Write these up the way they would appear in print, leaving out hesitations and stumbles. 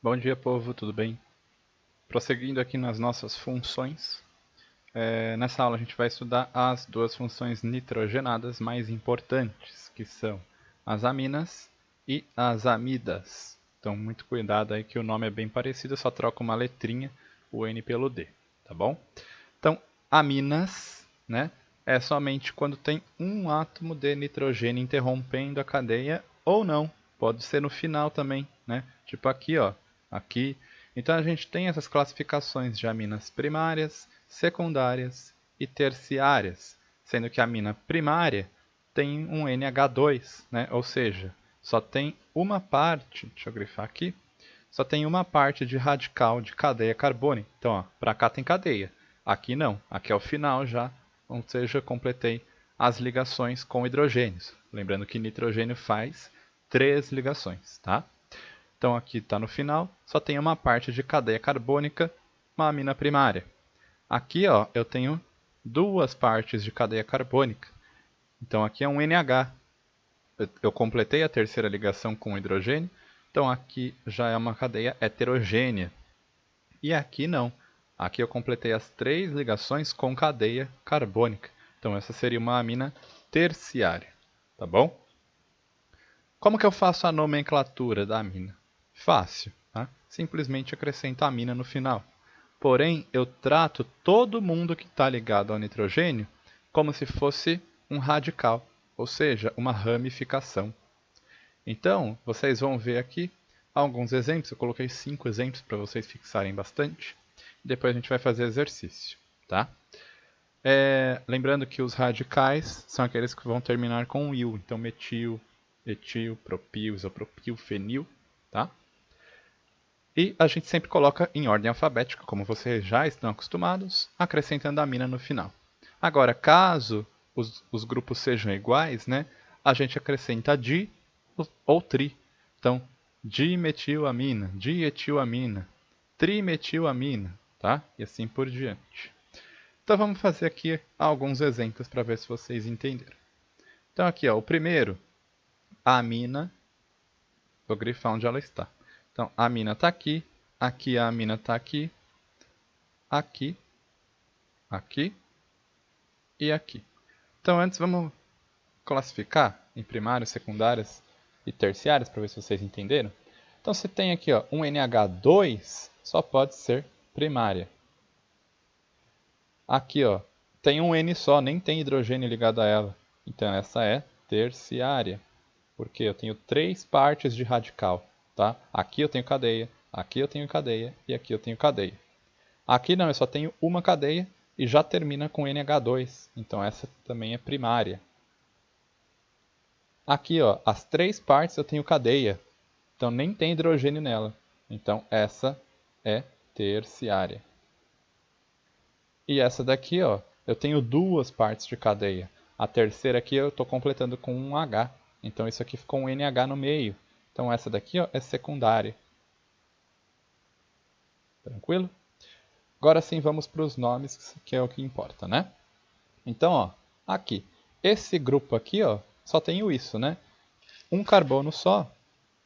Bom dia, povo, tudo bem? Prosseguindo aqui nas nossas funções, nessa aula a gente vai estudar as duas funções nitrogenadas mais importantes, que são as aminas e as amidas. Então, muito cuidado aí que o nome é bem parecido, só troca uma letrinha, o N pelo D, tá bom? Então, aminas, né, é somente quando tem um átomo de nitrogênio interrompendo a cadeia ou não. Pode ser no final também, né? Tipo aqui, ó, aqui. Então a gente tem essas classificações de aminas primárias, secundárias e terciárias, sendo que a amina primária tem um NH2, né? Ou seja, só tem uma parte, deixa eu grifar aqui, só tem uma parte de radical de cadeia carbônica. Então, para cá tem cadeia, aqui não, aqui é o final já, ou seja, completei as ligações com hidrogênios. Lembrando que nitrogênio faz 3 ligações, tá? Então aqui está no final, só tem uma parte de cadeia carbônica, uma amina primária. Aqui ó, eu tenho duas partes de cadeia carbônica. Então aqui é um NH. Eu completei a terceira ligação com hidrogênio, então aqui já é uma cadeia heterogênea. E aqui não. Aqui eu completei as 3 ligações com cadeia carbônica. Então essa seria uma amina terciária, tá bom? Como que eu faço a nomenclatura da amina? Fácil, tá? Simplesmente acrescento a amina no final. Porém, eu trato todo mundo que está ligado ao nitrogênio como se fosse um radical, ou seja, uma ramificação. Então, vocês vão ver aqui alguns exemplos. Eu coloquei 5 exemplos para vocês fixarem bastante. Depois a gente vai fazer exercício, tá? Lembrando que os radicais são aqueles que vão terminar com il. Então, metil, etil, propil, isopropil, fenil, tá? E a gente sempre coloca em ordem alfabética, como vocês já estão acostumados, acrescentando a amina no final. Agora, caso os grupos sejam iguais, né, a gente acrescenta di ou tri. Então, dimetilamina, dietilamina, trimetilamina, tá? E assim por diante. Então vamos fazer aqui alguns exemplos para ver se vocês entenderam. Então aqui, ó, o primeiro, a amina, vou grifar onde ela está. Então, a amina está aqui, aqui a amina está aqui, aqui, aqui e aqui. Então antes vamos classificar em primárias, secundárias e terciárias para ver se vocês entenderam. Então você tem aqui ó, um NH2 só pode ser primária. Aqui ó, tem um N só, nem tem hidrogênio ligado a ela. Então essa é terciária, porque eu tenho 3 partes de radical. Tá? Aqui eu tenho cadeia, aqui eu tenho cadeia e aqui eu tenho cadeia. Aqui não, eu só tenho uma cadeia e já termina com NH2, então essa também é primária. Aqui, ó, as 3 partes eu tenho cadeia, então nem tem hidrogênio nela, então essa é terciária. E essa daqui, ó, eu tenho 2 partes de cadeia. A terceira aqui eu estou completando com um H, então isso aqui ficou um NH no meio. Então essa daqui ó, é secundária. Tranquilo? Agora sim vamos para os nomes, que é o que importa, né? Então, ó, aqui, esse grupo aqui, ó, só tem isso, né? Um carbono só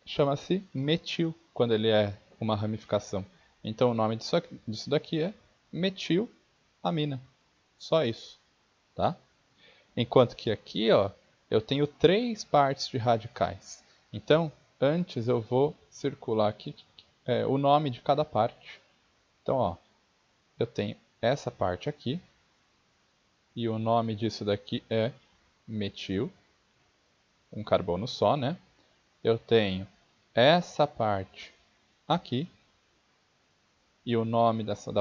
chama-se metil, quando ele é uma ramificação. Então, o nome disso daqui é metilamina. Só isso, tá? Enquanto que aqui, ó, eu tenho 3 partes de radicais. Então, antes eu vou circular aqui o nome de cada parte. Então, ó, eu tenho essa parte aqui, e o nome disso daqui é metil, um carbono só, né? Eu tenho essa parte aqui, e o nome dessa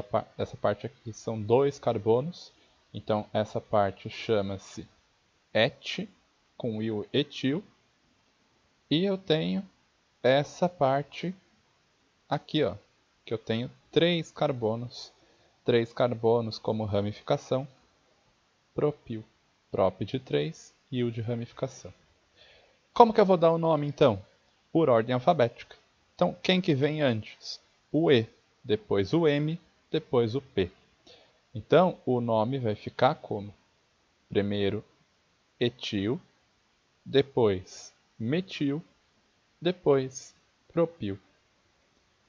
parte aqui são 2 carbonos, então essa parte chama-se et, com il etil, e eu tenho essa parte aqui, ó, que eu tenho 3 carbonos como ramificação, propil, prop de 3, il de ramificação. Como que eu vou dar o nome, então? Por ordem alfabética. Então, quem que vem antes? O E, depois o M, depois o P. Então, o nome vai ficar como? Primeiro etil, depois metil, depois propil.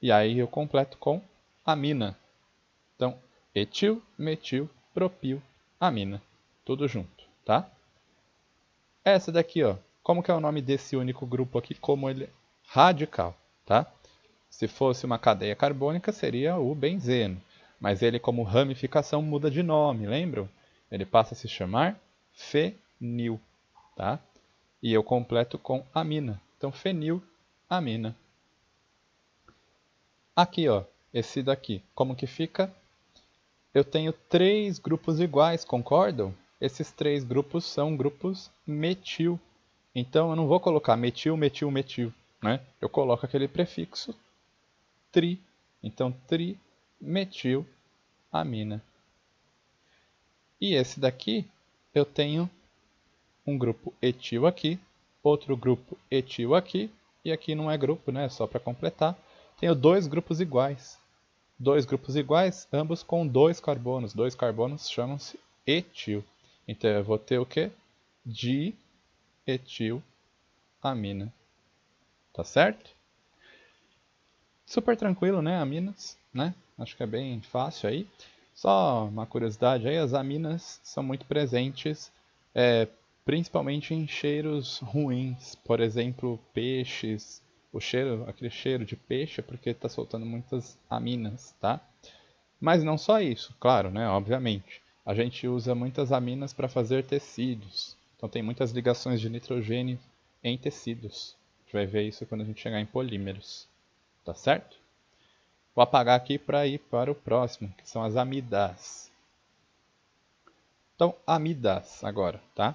E aí eu completo com amina. Então, etil, metil, propil, amina. Tudo junto, tá? Essa daqui, ó, como que é o nome desse único grupo aqui? Como ele é radical, tá? Se fosse uma cadeia carbônica, seria o benzeno. Mas ele, como ramificação, muda de nome, lembram? Ele passa a se chamar fenil, tá? E eu completo com amina. Então, fenilamina. Aqui, ó, esse daqui, como que fica? Eu tenho 3 grupos iguais, concordam? Esses 3 grupos são grupos metil. Então, eu não vou colocar metil, metil, metil, né? Eu coloco aquele prefixo tri. Então, trimetilamina. E esse daqui, eu tenho um grupo etil aqui, outro grupo etil aqui, e aqui não é grupo, né? Só para completar. Tenho 2 grupos iguais. 2 grupos iguais, ambos com 2 carbonos. 2 carbonos chamam-se etil. Então eu vou ter o quê? Dietilamina. Tá certo? Super tranquilo, né? Aminas, né? Acho que é bem fácil aí. Só uma curiosidade aí, as aminas são muito presentes, principalmente em cheiros ruins. Por exemplo, peixes. O cheiro, aquele cheiro de peixe é porque está soltando muitas aminas, tá? Mas não só isso, claro, né? Obviamente. A gente usa muitas aminas para fazer tecidos. Então tem muitas ligações de nitrogênio em tecidos. A gente vai ver isso quando a gente chegar em polímeros. Tá certo? Vou apagar aqui para ir para o próximo, que são as amidas. Então, amidas agora, tá?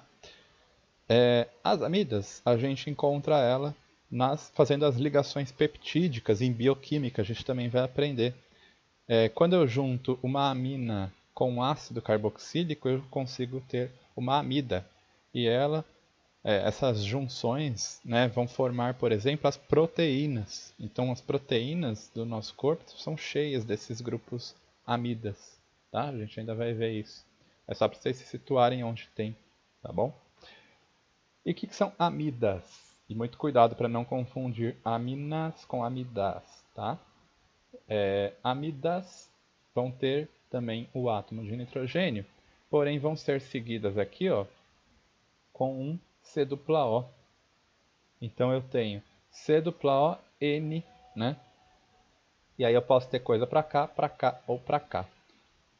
As amidas, a gente encontra ela fazendo as ligações peptídicas em bioquímica, a gente também vai aprender. Quando eu junto uma amina com um ácido carboxílico, eu consigo ter uma amida. E essas junções, né, vão formar, por exemplo, as proteínas. Então, as proteínas do nosso corpo são cheias desses grupos amidas. Tá? A gente ainda vai ver isso. É só para vocês se situarem onde tem, tá bom? E o que são amidas? E muito cuidado para não confundir aminas com amidas, tá? Amidas vão ter também o átomo de nitrogênio, porém vão ser seguidas aqui, ó, com um C dupla O. Então eu tenho C dupla O, N, né? E aí eu posso ter coisa para cá ou para cá.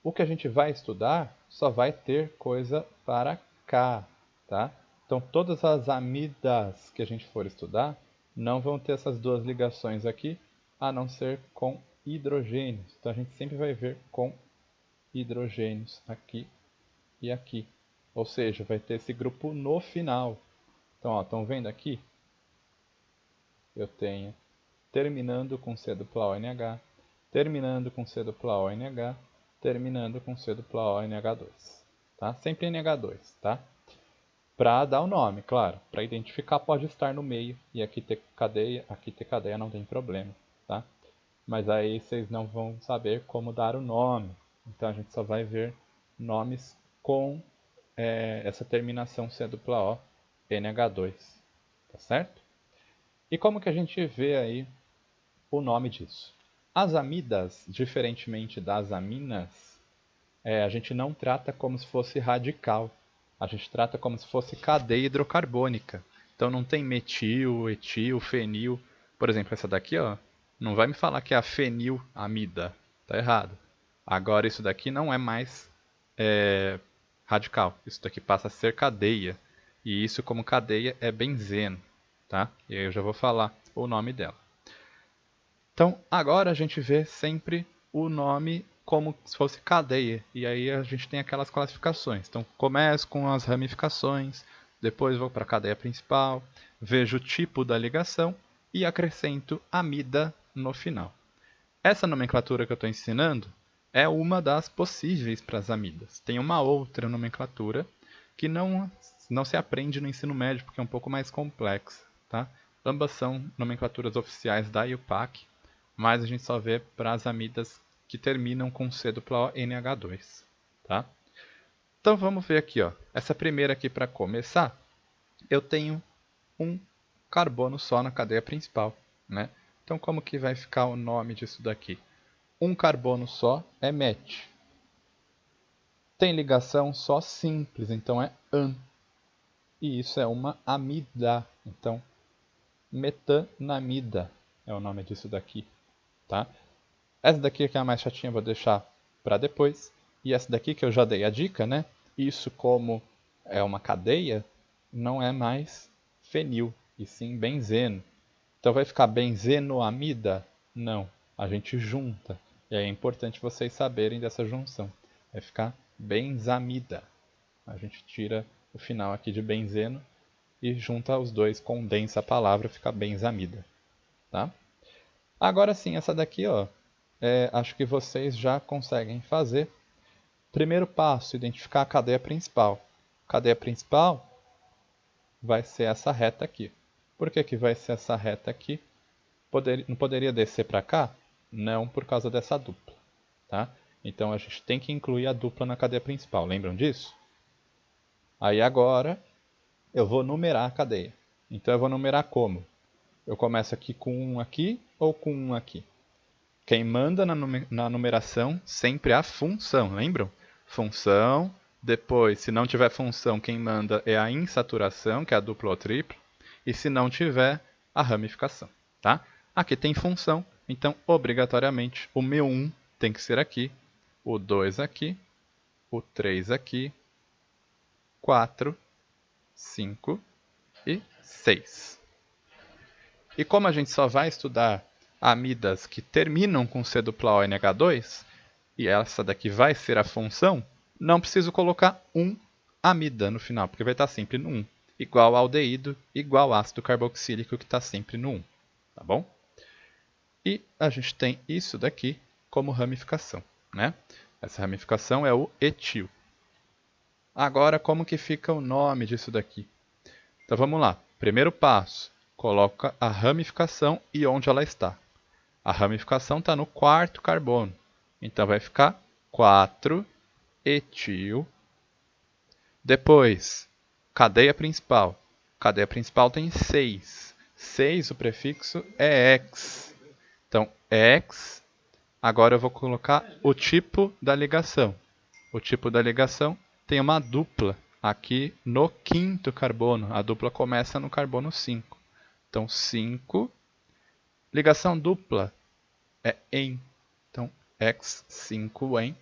O que a gente vai estudar só vai ter coisa para cá, tá? Então todas as amidas que a gente for estudar não vão ter essas duas ligações aqui, a não ser com hidrogênios. Então a gente sempre vai ver com hidrogênios aqui e aqui. Ou seja, vai ter esse grupo no final. Então, estão vendo aqui? Eu tenho terminando com C dupla ONH, terminando com C dupla ONH, terminando com C dupla ONH2. Tá? Sempre NH2, tá? Para dar o nome, claro. Para identificar pode estar no meio e aqui ter cadeia não tem problema, tá? Mas aí vocês não vão saber como dar o nome. Então a gente só vai ver nomes com essa terminação C dupla O, NH2, tá certo? E como que a gente vê aí o nome disso? As amidas, diferentemente das aminas, a gente não trata como se fosse radical. A gente trata como se fosse cadeia hidrocarbônica. Então não tem metil, etil, fenil. Por exemplo, essa daqui, ó, não vai me falar que é a fenilamida. Tá errado. Agora isso daqui não é mais radical. Isso daqui passa a ser cadeia. E isso como cadeia é benzeno. Tá? E aí eu já vou falar o nome dela. Então, agora a gente vê sempre o nome como se fosse cadeia. E aí a gente tem aquelas classificações. Então, começo com as ramificações, depois vou para a cadeia principal, vejo o tipo da ligação e acrescento amida no final. Essa nomenclatura que eu estou ensinando é uma das possíveis para as amidas. Tem uma outra nomenclatura que não se aprende no ensino médio porque é um pouco mais complexa. Tá? Ambas são nomenclaturas oficiais da IUPAC, mas a gente só vê para as amidas que terminam com C dupla O NH2, tá? Então vamos ver aqui, ó. Essa primeira aqui para começar, eu tenho um carbono só na cadeia principal, né? Então como que vai ficar o nome disso daqui? Um carbono só é met. Tem ligação só simples, então é an. E isso é uma amida. Então, metanamida é o nome disso daqui. Tá? Essa daqui que é a mais chatinha eu vou deixar para depois. E essa daqui que eu já dei a dica, né? Isso como é uma cadeia, não é mais fenil, e sim benzeno. Então vai ficar benzenoamida? Não, a gente junta. E aí é importante vocês saberem dessa junção. Vai ficar benzamida. A gente tira o final aqui de benzeno e junta os dois, condensa a palavra, fica benzamida. Tá? Agora sim, essa daqui, ó, acho que vocês já conseguem fazer. Primeiro passo, identificar a cadeia principal. A cadeia principal vai ser essa reta aqui. Por que que vai ser essa reta aqui? Não poderia descer para cá? Não, por causa dessa dupla. Tá? Então a gente tem que incluir a dupla na cadeia principal. Lembram disso? Aí agora eu vou numerar a cadeia. Então eu vou numerar como? Eu começo aqui com um aqui ou com um aqui? Quem manda na numeração sempre é a função, lembram? Função, depois, se não tiver função, quem manda é a insaturação, que é a dupla ou tripla, e se não tiver, a ramificação. Tá? Aqui tem função, então obrigatoriamente o meu 1 tem que ser aqui, o 2 aqui, o 3 aqui, 4, 5 e 6. E como a gente só vai estudar amidas que terminam com C dupla O NH2, e essa daqui vai ser a função, não preciso colocar um amida no final, porque vai estar sempre no 1. Igual aldeído, igual ácido carboxílico, que está sempre no 1. Tá bom? E a gente tem isso daqui como ramificação. Né? Essa ramificação é o etil. Agora, como que fica o nome disso daqui? Então vamos lá. Primeiro passo, coloca a ramificação e onde ela está. A ramificação está no quarto carbono. Então vai ficar 4-etil. Depois, cadeia principal. Cadeia principal tem 6. 6, o prefixo é X. Então, X. Agora eu vou colocar o tipo da ligação. O tipo da ligação tem uma dupla aqui no quinto carbono. A dupla começa no carbono 5. Então, 5. Ligação dupla é em. Então, X5 em.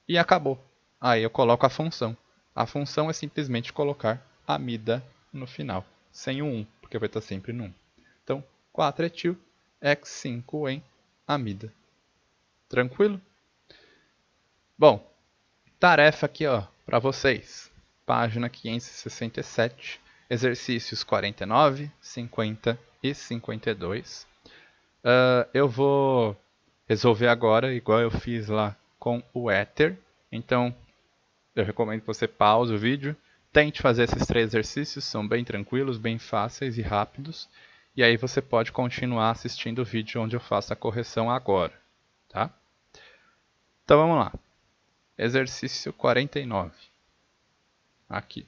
E acabou. Aí eu coloco a função. A função é simplesmente colocar amida no final, sem o 1, porque vai estar sempre no 1. Então, 4-etil, X5 em amida. Tranquilo? Bom, tarefa aqui ó, para vocês. Página 567, exercícios 49, 50 e 52. Eu vou resolver agora, igual eu fiz lá com o éter. Então, eu recomendo que você pause o vídeo, tente fazer esses 3 exercícios, são bem tranquilos, bem fáceis e rápidos. E aí você pode continuar assistindo o vídeo onde eu faço a correção agora. Tá? Então vamos lá. Exercício 49. Aqui.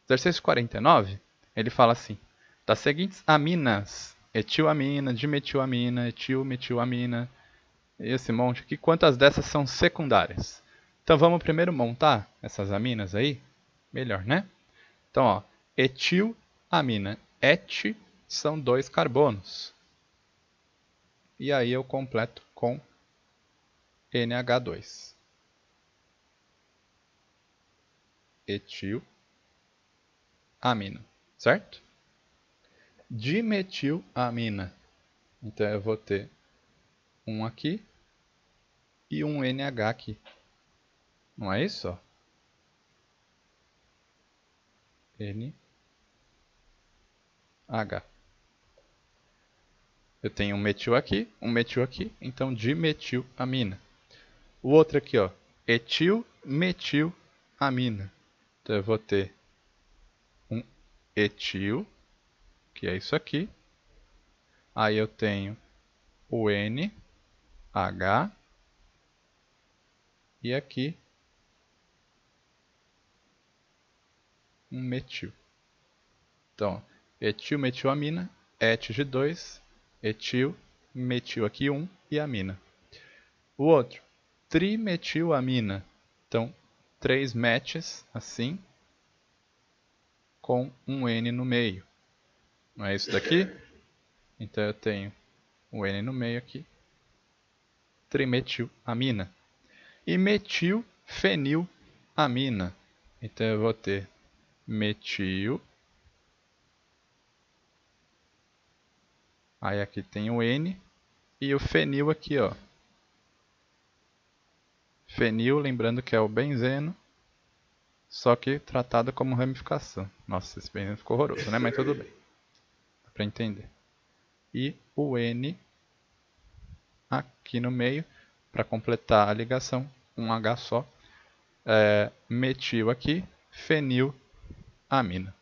Exercício 49, ele fala assim. Das seguintes aminas, etilamina, dimetilamina, etilmetilamina, esse monte aqui, quantas dessas são secundárias? Então vamos primeiro montar essas aminas aí? Melhor, né? Então, ó, etilamina. Et são 2 carbonos. E aí eu completo com NH2. Etilamina. Certo? Dimetilamina. Então eu vou ter um aqui e um NH aqui. Não é isso? Ó? NH. Eu tenho um metil aqui, então dimetilamina. O outro aqui, ó, etilmetilamina. Então eu vou ter um etil, que é isso aqui. Aí eu tenho o NH e aqui um metil. Então, etilmetilamina, et de 2, etil, metil aqui 1 e amina. O outro, trimetilamina. Então, 3 metes, assim, com um N no meio. Não é isso daqui? Então eu tenho um N no meio aqui. Trimetilamina. E metilfenilamina. Então eu vou ter metil. Aí aqui tem o N. E o fenil aqui, ó. Fenil, lembrando que é o benzeno. Só que tratado como ramificação. Nossa, esse benzeno ficou horroroso, né? Mas tudo bem. Dá pra entender. E o N aqui no meio, para completar a ligação, um H só. Metil aqui, fenilamina.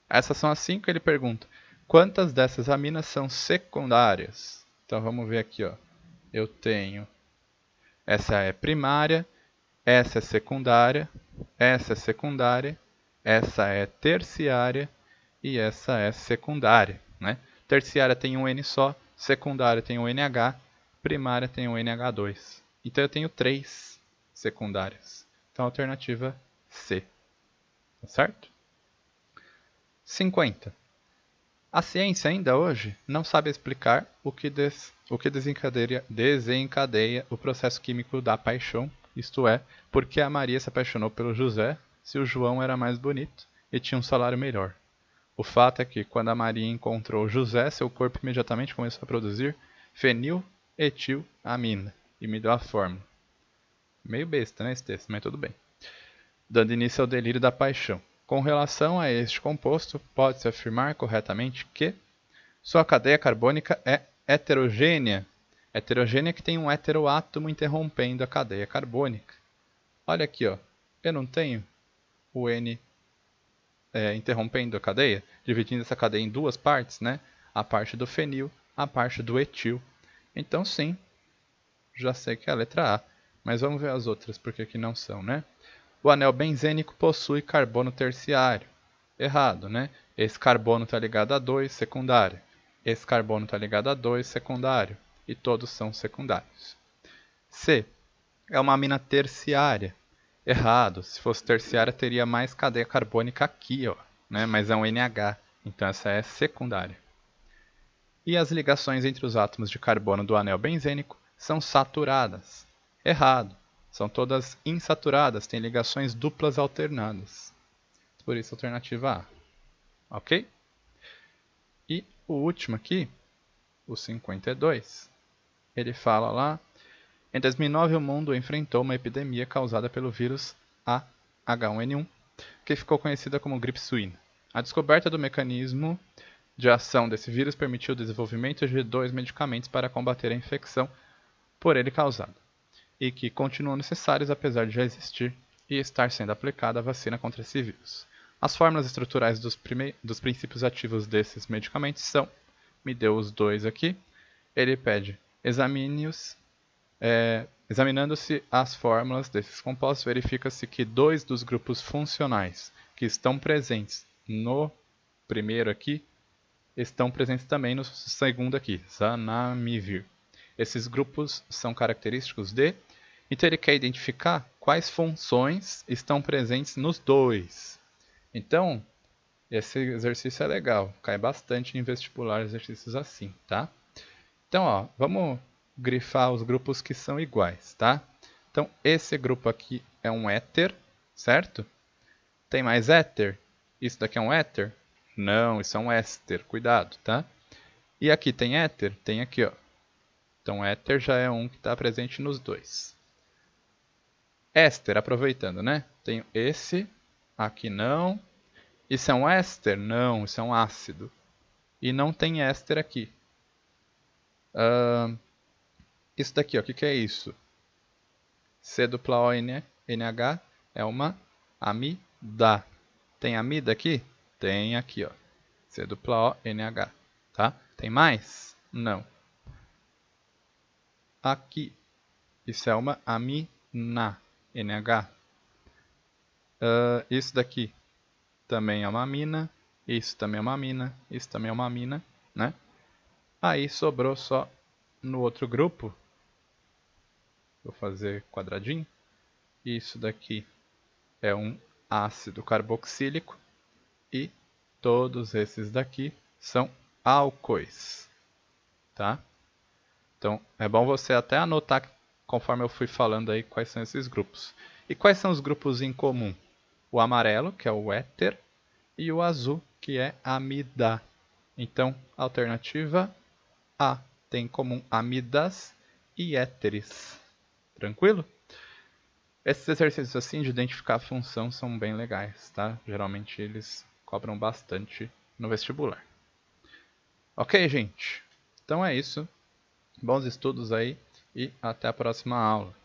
Essas são as 5 que ele pergunta. Quantas dessas aminas são secundárias? Então vamos ver aqui, ó. Eu tenho, essa é primária, essa é secundária, essa é secundária, essa é terciária e essa é secundária, né? Terciária tem um N só, secundária tem um NH, primária tem um NH2. Então eu tenho 3 secundárias. Então a alternativa C. Tá certo? 50. A ciência ainda hoje não sabe explicar o que desencadeia o processo químico da paixão, isto é, por que a Maria se apaixonou pelo José se o João era mais bonito e tinha um salário melhor. O fato é que, quando a Maria encontrou José, seu corpo imediatamente começou a produzir feniletilamina e me deu a fórmula. Meio besta, né, esse texto, mas tudo bem. Dando início ao delírio da paixão. Com relação a este composto, pode-se afirmar corretamente que sua cadeia carbônica é heterogênea. Heterogênea que tem um heteroátomo interrompendo a cadeia carbônica. Olha aqui, ó. Eu não tenho o N interrompendo a cadeia, dividindo essa cadeia em duas partes, né? A parte do fenil, a parte do etil. Então, sim, já sei que é a letra A. Mas vamos ver as outras, porque aqui não são, né? O anel benzênico possui carbono terciário. Errado, né? Esse carbono está ligado a 2, secundário. Esse carbono está ligado a 2, secundário. E todos são secundários. C. É uma amina terciária. Errado. Se fosse terciária, teria mais cadeia carbônica aqui, ó, né? Mas é um NH. Então essa é secundária. E as ligações entre os átomos de carbono do anel benzênico são saturadas. Errado. São todas insaturadas, têm ligações duplas alternadas. Por isso, alternativa A. Ok? E o último aqui, o 52, ele fala lá: em 2009 o mundo enfrentou uma epidemia causada pelo vírus H1N1, que ficou conhecida como gripe suína. A descoberta do mecanismo de ação desse vírus permitiu o desenvolvimento de 2 medicamentos para combater a infecção por ele causada, e que continuam necessários apesar de já existir e estar sendo aplicada a vacina contra esse vírus. As fórmulas estruturais dos princípios ativos desses medicamentos são, me deu os dois aqui, ele pede examine-os, examinando-se as fórmulas desses compostos, verifica-se que 2 dos grupos funcionais que estão presentes no primeiro aqui, estão presentes também no segundo aqui, zanamivir. Esses grupos são característicos de... Então ele quer identificar quais funções estão presentes nos dois. Então, esse exercício é legal, cai bastante em vestibular exercícios assim, tá? Então, ó, vamos grifar os grupos que são iguais, tá? Então, esse grupo aqui é um éter, certo? Tem mais éter? Isso daqui é um éter? Não, isso é um éster, cuidado, tá? E aqui tem éter? Tem aqui, ó. Então, éter já é um que está presente nos dois. Éster, aproveitando, né? Tenho esse, aqui não. Isso é um éster? Não, isso é um ácido. E não tem éster aqui. Isso daqui, ó, o que é isso? C-O-N-H é uma amida. Tem amida aqui? Tem aqui, ó. C-O-N-H, tá? Tem mais? Não. Aqui, isso é uma amina, NH. Isso daqui também é uma amina. Isso também é uma amina. Isso também é uma amina, né? Aí sobrou só no outro grupo, vou fazer quadradinho, isso daqui é um ácido carboxílico e todos esses daqui são álcoois, tá? Então é bom você até anotar conforme eu fui falando aí quais são esses grupos. E quais são os grupos em comum? O amarelo, que é o éter, e o azul, que é amida. Então, alternativa A tem em comum amidas e éteres. Tranquilo? Esses exercícios assim de identificar a função são bem legais, tá? Geralmente eles cobram bastante no vestibular. Ok, gente? Então é isso. Bons estudos aí e até a próxima aula.